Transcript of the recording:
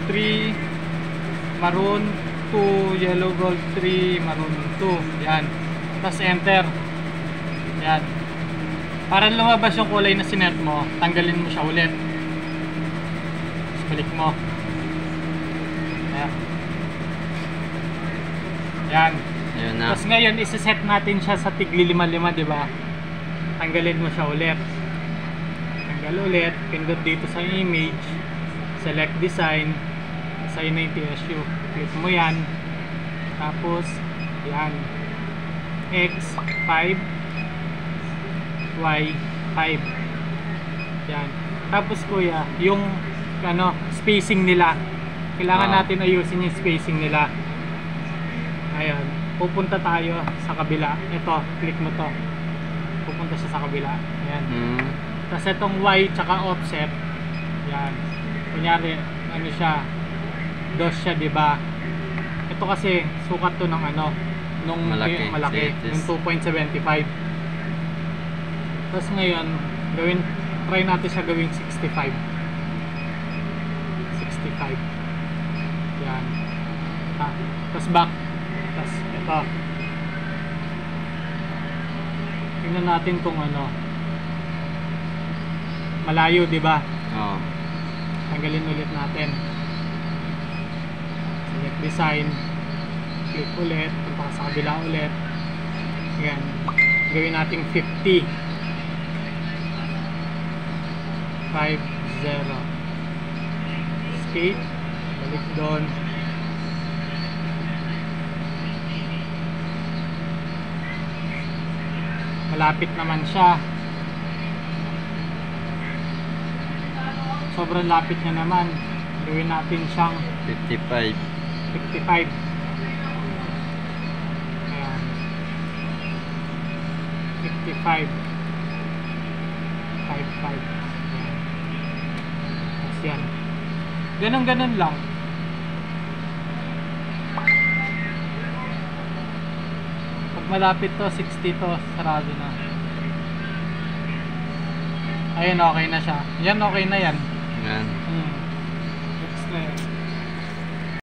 3, maroon 2, yellow gold 3, maroon 2. Yan. Tapos enter. Yan. Para lumabas yung kulay na sinet mo, tanggalin mo siya ulit. Tapos balik mo. Ayan. Yan. Yun na. Tapos ngayon, isa-set natin siya sa tigli 5-5, di ba? Tanggalin mo siya ulit. Tanggal ulit. Pindot dito sa image. Select design. Assign na yung TSU. Click mo yan. Tapos, yan. X, 5. Y, 5. Yan. Tapos kuya, yung spacing nila. Kailangan natin ayusin yung spacing nila. Ayan. Pupunta tayo sa kabila. Ito, click mo to. Pupunta siya sa kabila. Ayan. Tapos itong Y tsaka offset. Yan. Kunyari, siya, dos siya, diba? Ito kasi, sukat to ng nung malaki. Yung 2.75. Tapos ngayon, try natin siya gawing 65. 65. Yan. Tapos back. Tapos ito. Tingnan natin kung malayo, di ba? Oo. Tanggalin ulit natin. Select design. Click ulit. Punta sa kabila ulit. Yan. Gawin natin 50. 5, 0. Escape. Balik doon. Malapit naman siya. Sobrang lapit niya naman. Gawin natin siyang 55. 55. Ayan. 55. 55. Ayan. Tapos yan. Ganon lang. Pag malapit to, 60 to, sarado na. Ayun, okay na siya. Yan, okay na yan. Yan. Next na yan.